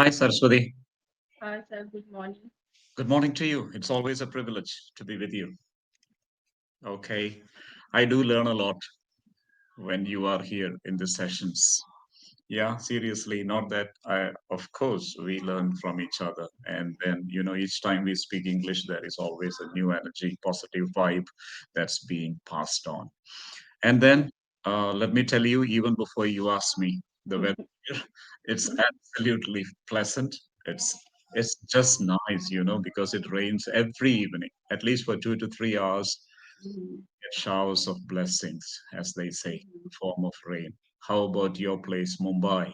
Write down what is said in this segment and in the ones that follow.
Hi, Saraswati. Sir, good morning. Good morning to you. It's always a privilege to be with you. Okay. I do learn a lot when you are here in the sessions. Yeah, seriously, not that of course, we learn from each other. And then, each time we speak English, there is always a new energy, positive vibe that's being passed on. And then, let me tell you, even before you ask me, the weather here, it's absolutely pleasant. It's just nice, because it rains every evening, at least for 2 to 3 hours. Mhm. Get showers of blessings, as they say, in form of rain. How about your place, Mumbai?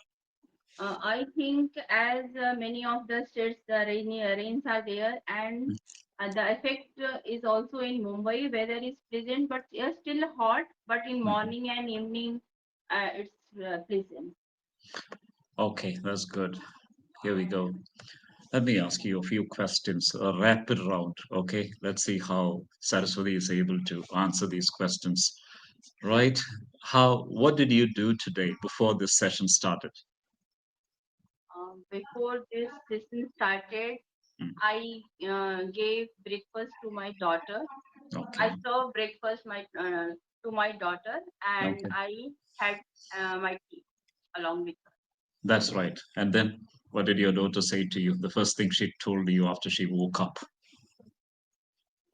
I think as many of the states, the rains are there, and the effect is also in Mumbai. Weather is pleasant, but still hot. But in Mhm. morning and evening, it's pleasant. Okay, that's good. Here we go. Let me ask you a few questions, a rapid round. Okay, let's see how Saraswati is able to answer these questions. Right? What did you do today before this session started? Before this session started, Mm. I gave breakfast to my daughter. I Okay. served breakfast to my daughter, and Okay. I had my tea along with her. That's right. And then what did your daughter say to you? The first thing she told you after she woke up?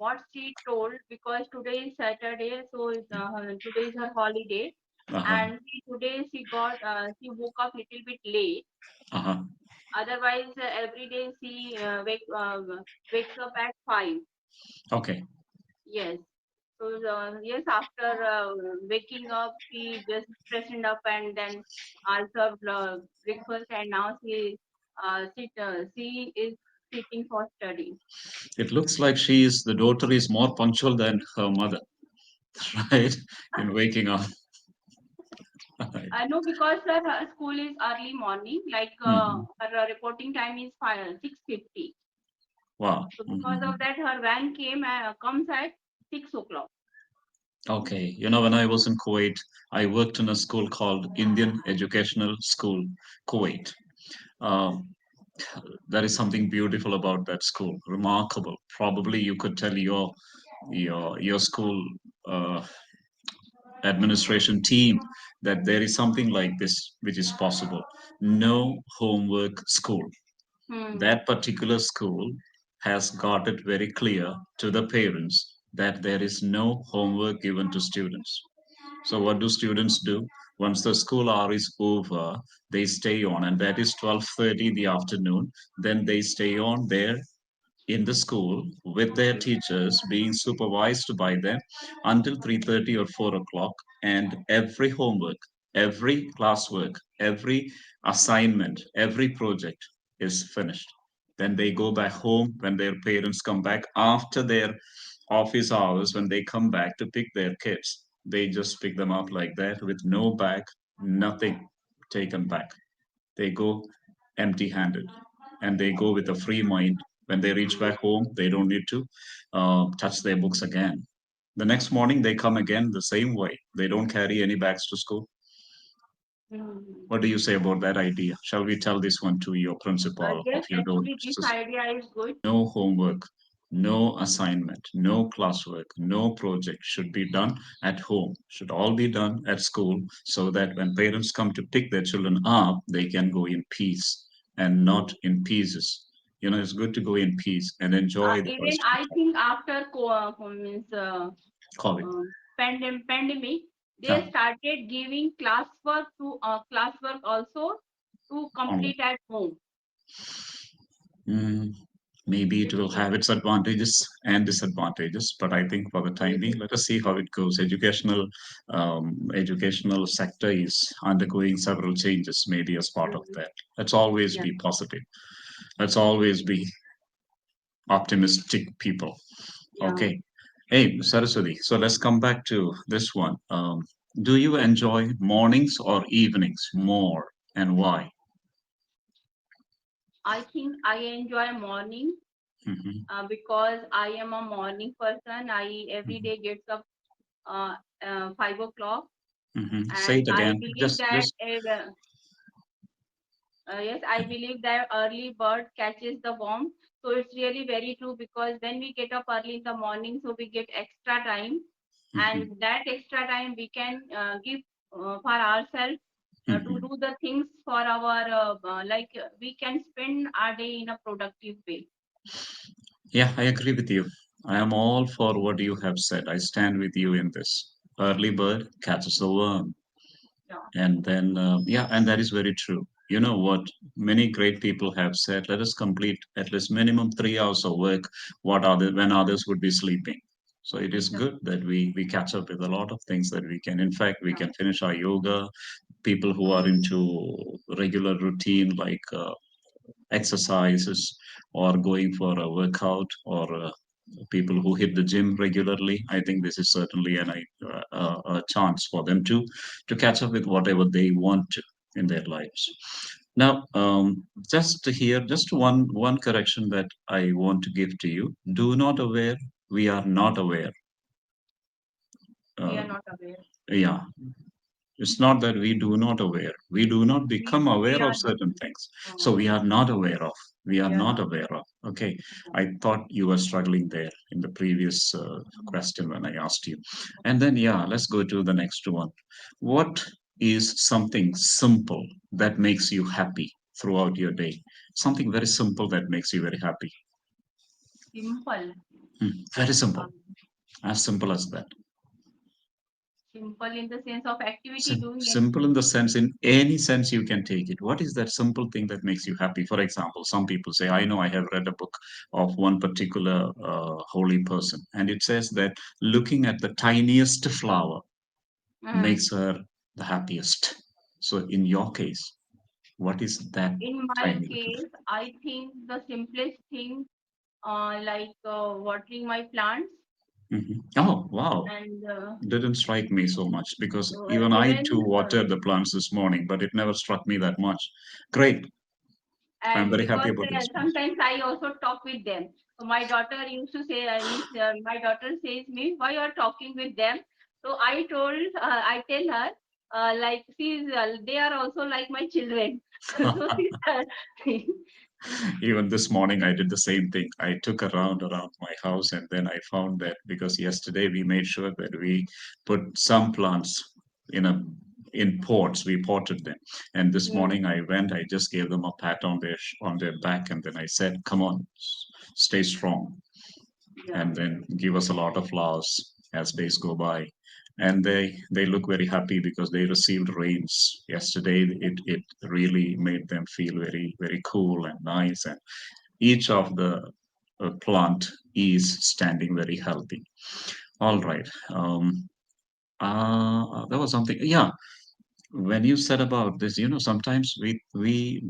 What she told, because today is Saturday, so today is her holiday, Uh-huh. and today she woke up little bit late. Uh-huh. Otherwise, every day she wakes up at 5. Okay. Yes. So yes, after waking up, she just freshened up and then I served breakfast, and now she is sitting for study. It looks like the daughter is more punctual than her mother, right? In waking up. Right. No, because her school is early morning. Like Mhm. her reporting time is 6:50. Wow. So because Mhm. of that, her van comes at 6 o'clock. Okay. When I was in Kuwait, I worked in a school called Indian Educational School, Kuwait. Um, there is something beautiful about that school, remarkable. Probably you could tell your school uh, administration team that there is something like this which is possible. No homework school. Hmm. That particular school has got it very clear to the parents that there is no homework given to students. So what do students do? Once the school hour is over, they stay on, and that is 12:30 in the afternoon. Then they stay on there in the school with their teachers being supervised by them until 3:30 or 4 o'clock, and every homework, every classwork, every assignment, every project is finished. Then they go back home when their parents come back after their office hours. When they come back to pick their kids, they just pick them up like that with no bag, nothing taken back. They go empty handed, and they go with a free mind. When they reach back home, they don't need to touch their books again. The next morning, they come again the same way. They don't carry any bags to school. Hmm. What do you say about that idea? Shall we tell this one to your principal of Yes, your actually, this daughter's? idea is good. No homework, no assignment, no classwork, no project should be done at home. Should all be done at school so that when parents come to pick their children up, they can go in peace and not in pieces. It's good to go in peace and enjoy the Even rest of I think after COVID. pandemic, they Yeah, started giving classwork also to online. complete at home. Mm, maybe it It's will have its advantages and disadvantages, but I think for the time being, let us see how it goes. Educational sector is undergoing several changes, maybe as part of Mhm. that. Let's always Yeah, be positive. Let's always be optimistic people. yeah. Okay. Hey, Saraswati. So let's come back to this one. Do you enjoy mornings or evenings more, and why? I think I enjoy morning Hmm. because I am a morning person. I every Hmm. day gets up uh, 5 o'clock, Hmm. Say and it I again. believe Just, that just. Yes, I believe that early bird catches the worm. So it's really very true because when we get up early in the morning, so we get extra time, Mhm, and that extra time we can give for ourselves to mhm. do the things for our we can spend our day in a productive way. Yeah, I agree with you. I am all for what you have said. I stand with you in this. Early bird catches the worm. Yeah, And then, yeah, and that is very true. You know what? Many great people have said, let us complete at least minimum 3 hours of work, when others would be sleeping. So it is yeah, good that we catch up with a lot of things that we can. In fact, we yeah. can finish our yoga. People who are into regular routine, like exercises or going for a workout, or people who hit the gym regularly, I think this is certainly a chance for them to catch up with whatever they want to in their lives. Now, just to hear, just one correction that I want to give to you. Do not aware. We are not aware. We Uh, are not aware. yeah, it's not that we do not aware. We do not become We aware of are not. certain things. So Uh, we are not aware of. We are we are not not. aware of. Okay. Uh, I thought you were struggling there in the previous question when I asked you. And then, yeah, let's go to the next one. What is something simple that makes you happy throughout your day? Something very simple that makes you very happy. simple. Very simple. Um, As simple as that. Simple in the sense of activity doing Simple in activity. the sense, in any sense you can take it. What is that simple thing that makes you happy? For example, some people say, I know I have read a book of one particular holy person, and it says that looking at the tiniest flower Mhm. makes her the happiest. So, in your case, what is that In my tiny little? case, I think the simplest thing, watering my plants Oh, wow. and Didn't strike me so much because even I too even watered the plants this morning, but it never struck me that much. Great. I'm and very happy because about the response. sometimes I also talk with them. So my daughter used to say, my daughter says me, why you are talking with them? So I tell her, like, they are also like my children. So she's Even this morning, I did the same thing. I took a round around my house, and then I found that because yesterday we made sure that we put some plants in a in pots, we potted them. And this Mm, morning, I went. I just gave them a pat on their back, and then I said, "Come on, stay strong." yeah, And then give us a lot of flowers as days go by. And they look very happy because they received rains yesterday. It really made them feel very cool and nice. And each of the plant is standing very healthy. All right. There was something. Yeah, when you said about this, sometimes we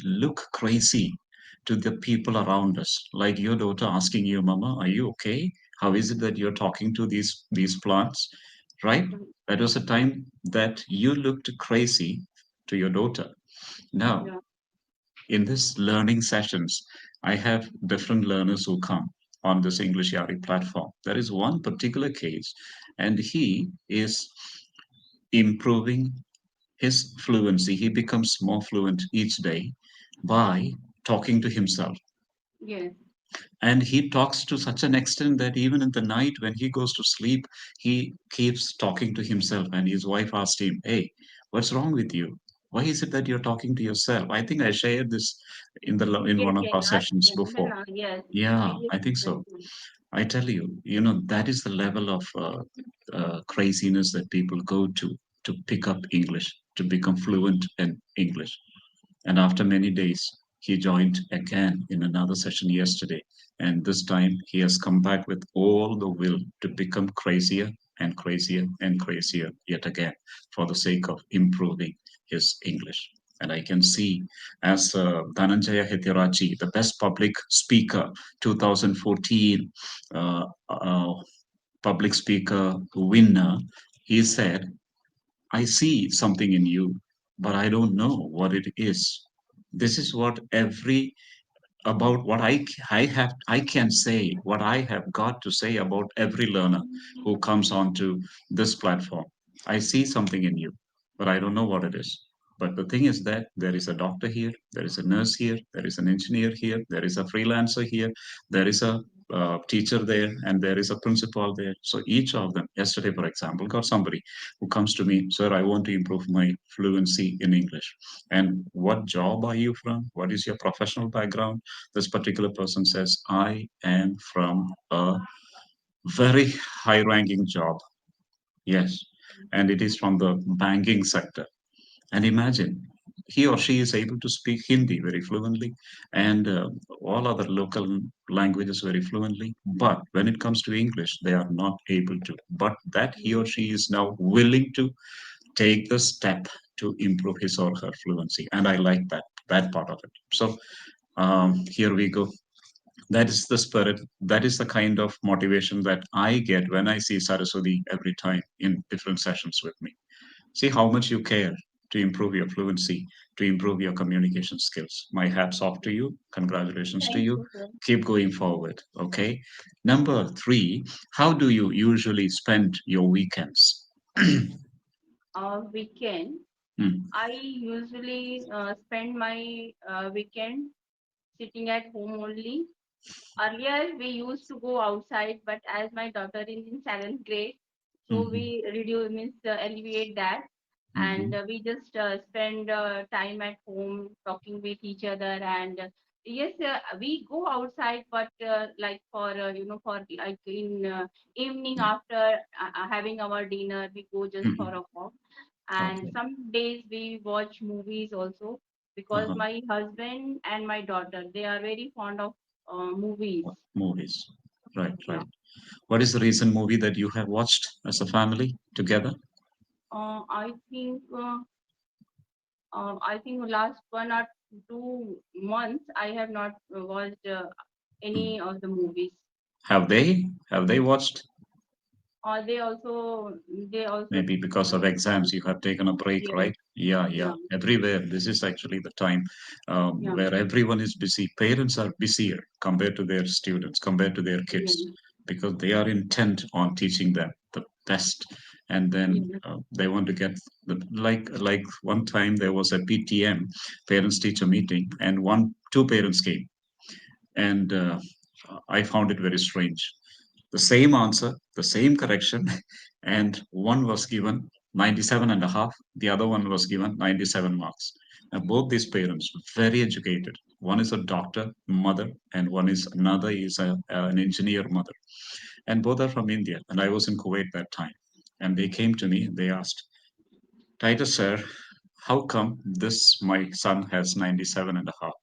look crazy to the people around us, like your daughter asking you, Mama, are you okay? How is it that you're talking to these plants? Right? mm, That was a time that you looked crazy to your daughter. Now, yeah, in this learning sessions, I have different learners who come on this English Yari platform. There is one particular case, and he is improving his fluency. He becomes more fluent each day by talking to himself. yes, And he talks to such an extent that even in the night when he goes to sleep, he keeps talking to himself. And his wife asked him, Hey, what's wrong with you? Why is it that you're talking to yourself? I think I shared this in yes, one of yes, our sessions before. yes, Yeah, I previously think you so. mentioned. I tell you, that is the level of craziness that people go to pick up English, to become fluent in English. And after many days, he joined again in another session yesterday. And this time he has come back with all the will to become crazier and crazier and crazier yet again for the sake of improving his English. And I can see, as Dhananjaya Hetirachi, the best public speaker 2014 uh, uh, public speaker winner, he said, I see something in you, but I don't know what it is. This is what every about what I can say, what I have got to say about every learner who comes onto this platform. I see something in you, but I don't know what it is. But the thing is that there is a doctor here, there is a nurse here, there is an engineer here, there is a freelancer here, there is a teacher there, and there is a principal there. So each of them, yesterday, for example, got somebody who comes to me, sir, I want to improve my fluency in English. And what job are you from? What is your professional background? This particular person says, I am from a very high ranking job. Yes. And it is from the banking sector. And imagine, he or she is able to speak Hindi very fluently and all other local languages very fluently. But when it comes to English, they are not able to. But that he or she is now willing to take the step to improve his or her fluency. And I like that part of it. So here we go. That is the spirit. That is the kind of motivation that I get when I see Saraswati every time in different sessions with me. See how much you care to improve your fluency, to improve your communication skills. My hat's off to you. Congratulations to Thank you. you, sir. Keep going forward. Okay. Number three, how do you usually spend your weekends? Weekend. Hmm, I usually spend my weekend sitting at home only. Earlier, we used to go outside, but as my daughter is in seventh grade, so mhm, we reduce means alleviate that, and mhm, we just spend time at home talking with each other. And yes, we go outside, but like for for like in evening yeah, after having our dinner, we go just for mhm. a walk. And Okay. some days we watch movies also, because Uh-huh. my husband and my daughter, they are very fond of movies. Movies. Right, Yeah. right. What is the recent movie that you have watched as a family together? I think last 1 or 2 months I have not watched Hmm. any of the movies. Have they watched? They also Maybe because of exams, you have taken a break, yes, right? Yeah, yeah. yeah, Everywhere, this is actually the time yeah, where everyone is busy. Parents are busier compared to their students, compared to their yeah, kids, because they are intent on teaching them the best, and then yeah. they want to get like one time there was a PTM, parents teacher meeting, and two parents came, and I found it very strange. The same answer, the same correction, and one was given 97 and a half, the other one was given 97 marks. Now, both these parents, very educated. One is a doctor mother, and one is another is an engineer mother. And both are from India. And I was in Kuwait that time. And they came to me, they asked, Titus, sir, how come this my son has 97 and a half?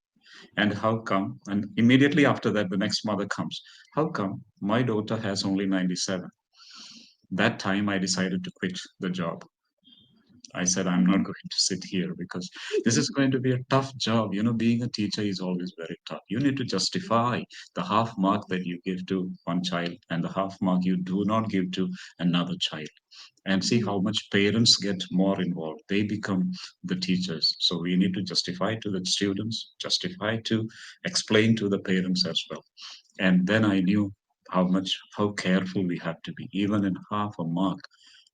And how come? And immediately after that, the next mother comes. How come my daughter has only 97? That time I decided to quit the job. I said, I'm not going to sit here because this is going to be a tough job. Being a teacher is always very tough. You need to justify the half mark that you give to one child and the half mark you do not give to another child. And see how much parents get more involved. They become the teachers. So we need to justify to the students, justify to explain to the parents as well. And then I knew how careful we have to be, even in half a mark.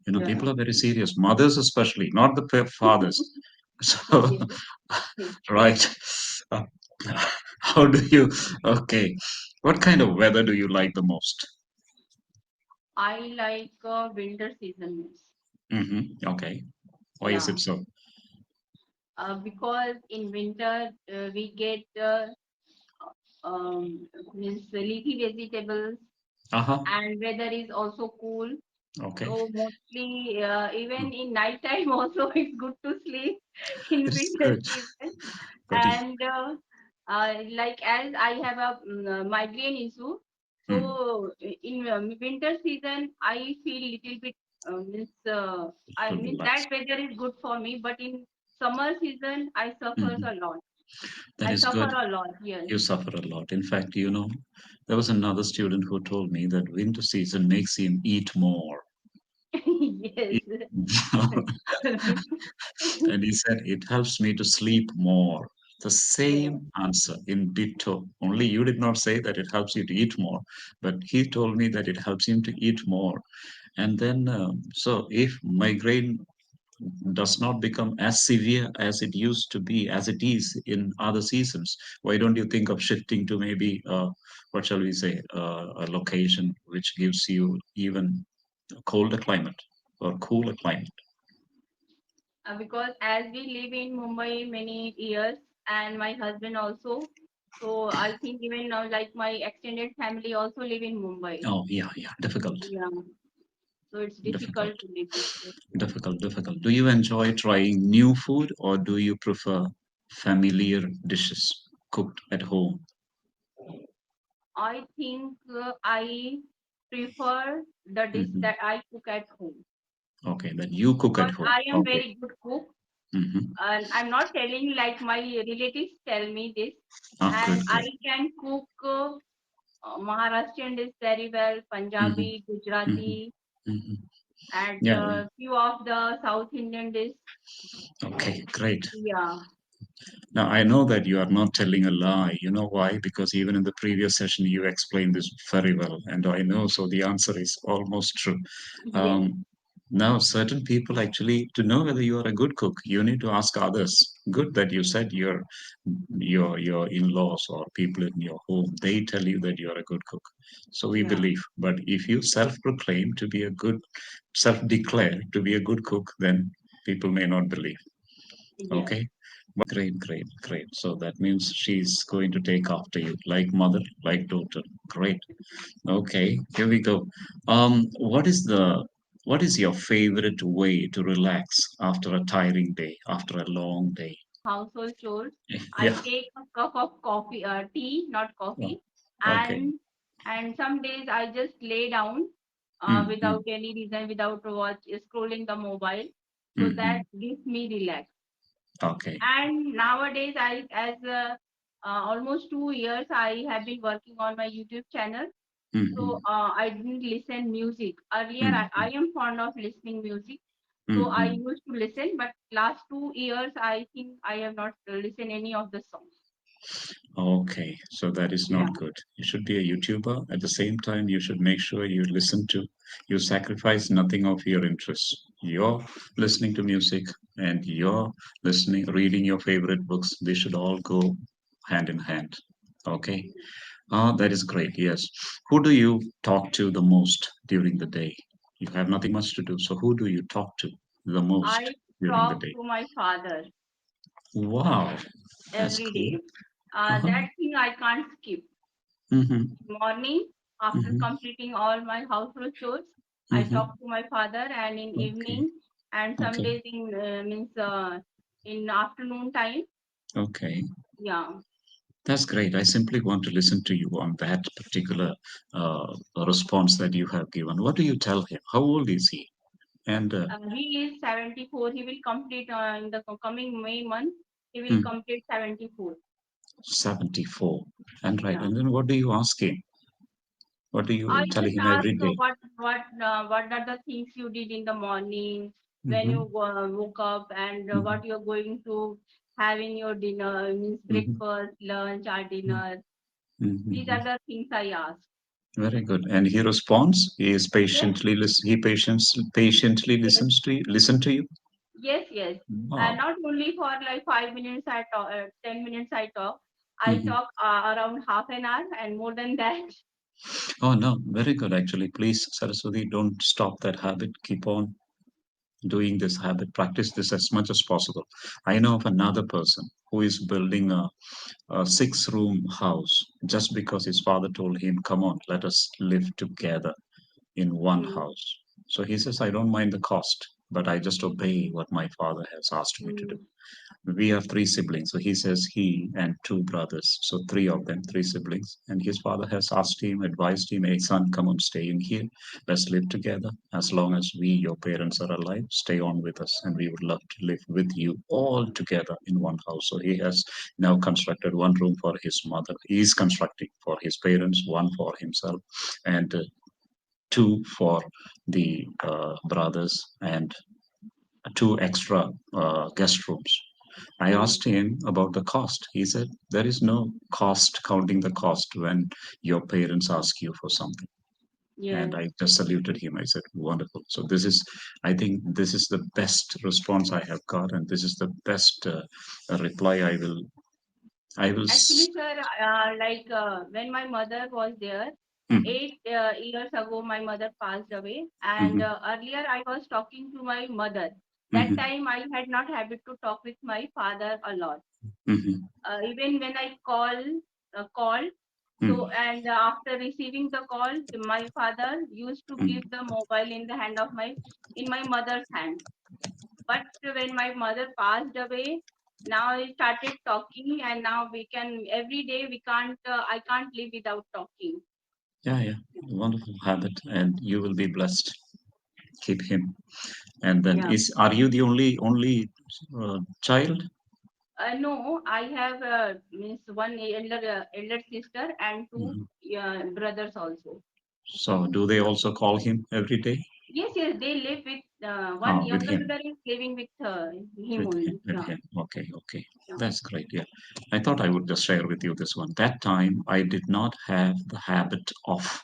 Yeah. People are very serious, mothers especially, not the fathers. So, Yes. Yes. right. Uh, how do you, okay. What kind of weather do you like the most? I like winter seasons. Okay. Why is Yeah, it so? because in winter we get means leafy vegetables, Uh-huh. and weather is also cool. Okay. So mostly, Mm. even in night time also, it's good to sleep in It's winter good. season. That is. And like as I have a migraine issue, Mm, so in winter season I feel little bit means I feel mean relaxed. that weather is good for me, but in summer season I suffers Mhm. a lot. That I is suffer good. a lot. Yes. You suffer a lot. In fact, there was another student who told me that winter season makes him eat more. Yes. Eat more. And he said, it helps me to sleep more. The Yeah. same answer in ditto. Only you did not say that it helps you to eat more, but he told me that it helps him to eat more. And then, so if migraine does not become as severe as it used to be, as it is in other seasons? Why don't you think of shifting to maybe, what shall we say, a location which gives you even a colder climate or cooler climate? Because as we live in Mumbai many years, and my husband also, so I think even now, like my extended family also live in Mumbai. Oh, yeah, yeah, difficult, Yeah, so it's difficult, difficult to live with this. difficult. Do you enjoy trying new food or do you prefer familiar dishes cooked at home? I think I prefer the dish Hmm. that I cook at home Okay, that you cook at because home. I am Okay. very good cook, Hmm. and I'm not telling like my relatives tell me this, Ah, and good, I good. can cook Maharashtrian dish very well, Hmm. Punjabi, Hmm. Gujarati, Hmm. and Yeah, yeah. few of the South Indian dish. Okay, great. Yeah, Now, I know that you are not telling a lie. You know why? Because even in the previous session, you explained this very well. And I know, so the answer is almost true. yes, Um, Now, certain people actually, to know whether you are a good cook, you need to ask others. Good that you said your in-laws or people in your home, they tell you that you are a good cook. So we yeah, believe. But if you self-proclaim to be a good, self-declare to be a good cook, then people may not believe. yes. Okay. Great, great, great. So that means she's going to take after you, like mother, like daughter. Great. Okay, here we go. What is your favorite way to relax after a tiring day, after a long day? Household chores. I Yeah. take a cup of coffee, tea, not Oh, coffee, okay. and some days I just lay down Mm, without mm, any reason, without watch scrolling the mobile, so mm, that mm. gives me relax. Okay. And nowadays, I as almost 2 years, I have been working on my YouTube channel. Mm, So mm, I didn't listen music earlier. mm, I am fond of listening music, so mm, I mm. used to listen. But last 2 years, I think I have not listened any of the songs. Okay, so that is Yeah, not good. You should be a YouTuber. At the same time, you should make sure you listen to, you sacrifice nothing of your interests. You're listening to music and you're listening, reading your favorite books. They should all go hand in hand. Okay. That is great. Yes. Who do you talk to the most during the day? You have nothing much to do. So who do you talk to the most I during the talk day? to my father Wow, that's every cool. day. Uh-huh. That thing I can't skip. Mm-hmm. Morning, after Mm-hmm. completing all my household chores, I talk Mm-hmm. to my father, and in Okay. evening, and some Okay. days in means in afternoon time. Okay. Yeah, That's great. I simply want to listen to you on that particular response that you have given. What do you tell him? How old is he? And he is 74. He will complete in the coming May month. He will hmm, complete 74. 74. And right. Yeah. And then what do you ask him? What do I you tell just him ask every day? what are the things you did in the morning when Mm-hmm. you woke up, and Mm-hmm. what you're going to have in your dinner, means Mm-hmm. breakfast, lunch, or dinner. These Mm-hmm. are the things I ask. Very good. And he responds. He is Yes, patiently he patiently yes, listens to you. Listen to you. yes, yes. And Wow. not only for like 5 minutes I talk, 10 minutes I talk. I Mhm. talk around half an hour and more than that. Oh no, very good actually. Please, Saraswati, don't stop that habit. Keep on doing this habit. Practice this as much as possible. I know of another person who is building a six-room house just because his father told him, "Come on, let us live together in one Mm, house." So he says, "I don't mind the cost, but I just obey what my father has asked me to do." mm, We have three siblings. So he says he and two brothers. So three of them, three siblings. And his father has asked him, advised him, hey, son, come on, stay in here. Let's live together. As long as we, your parents, are alive, stay on with us. And we would love to live with you all together in one house. So he has now constructed one room for his mother. He is constructing for his parents, one for himself, and two for the brothers, and two extra guest rooms. I mm. asked him about the cost. He said, there is no cost counting the cost when your parents ask you for something. And Yes. I just saluted him. I said, "Wonderful." So this is, I think, this is the best response I have got, and this is the best reply I will. I will. Actually, sir, when my mother was there, Mm, 8 years ago, my mother passed away, and mhm, earlier I was talking to my mother. That mhm, time I had not habit to talk with my father a lot. mhm, Even when I call, so mm, and after receiving the call, my father used to mm. give the mobile in the hand of my mother's hand. But when my mother passed away, now I started talking, and now we can every day we can't. I can't live without talking. Yeah, yeah, wonderful habit, and you will be blessed. Keep him. And then Yeah. is are you the only child? No, I have means one elder sister and two Mhm. brothers also. So do they also call him every day? Yes, yes, they live with one Ah, with younger him. brother is living with him With him, only. with Yeah, him. Okay, okay. yeah. That's great. Yeah. I thought I would just share with you this one. I did not have the habit of,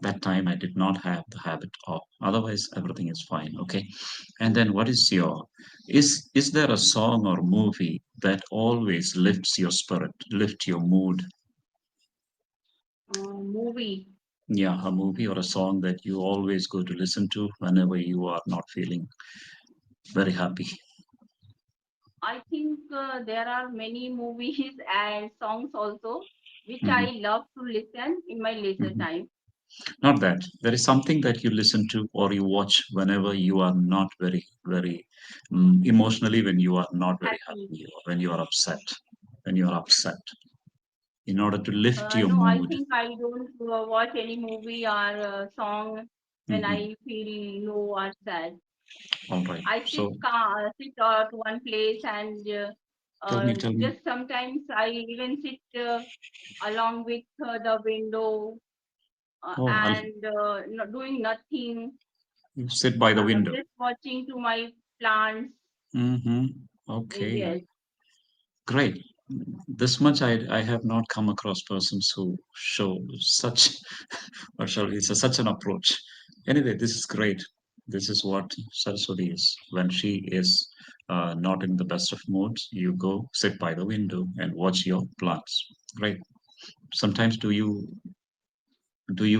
that time I did not have the habit of. Otherwise, everything is fine. Okay. And then what is your, is there a song or movie that always lifts your spirit, lift your mood? Movie. Yeah, a movie or a song that you always go to listen to whenever you are not feeling very happy. I think there are many movies and songs also which Hmm. I love to listen in my leisure Hmm. time. Not that. There is something that you listen to or you watch whenever you are not very emotionally, when you are not very Happy. happy, or when you are upset. When you are upset, in order to lift your No, I mood. think I don't watch any movie or song when Hmm. I feel low or sad. All right. I So sit at one place and tell me. just sometimes I even sit along with the window Oh, and doing nothing, you sit by the window. just watching to my plants. Hmm. Okay. Yes. Great. This much I have not come across persons who show such, or shall we say, such an approach. Anyway, this is great. This is what Saraswati is. When she is not in the best of moods, you go sit by the window and watch your plants. Right. Sometimes do you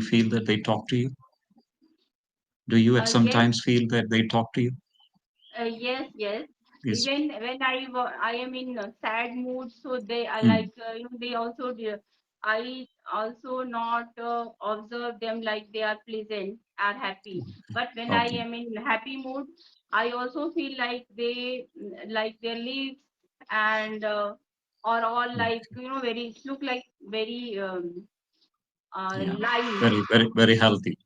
feel that they talk to you? Do you at Yes. sometimes feel that they talk to you? Yes, yes. Is Even when I am in a sad mood, so they are mm, they also do. I also not observe them like they are pleasant or happy. But when I okay. am in happy mood, I also feel like like their leaves and are all like very look like very Yeah. live, Very healthy.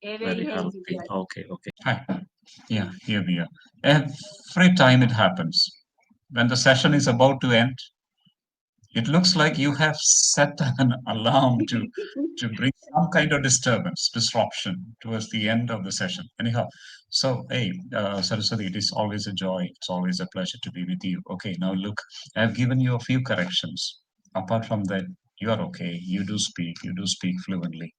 very Very healthy. healthy. Yes. Okay, okay. Hi. Yeah, here we are. Every time it happens, when the session is about to end, it looks like you have set an alarm to bring some kind of disturbance, disruption towards the end of the session. Anyhow, so hey, Saraswati, it is always a joy. It's always a pleasure to be with you. Okay, now look, I've given you a few corrections. Apart from that, you are okay. You do speak fluently.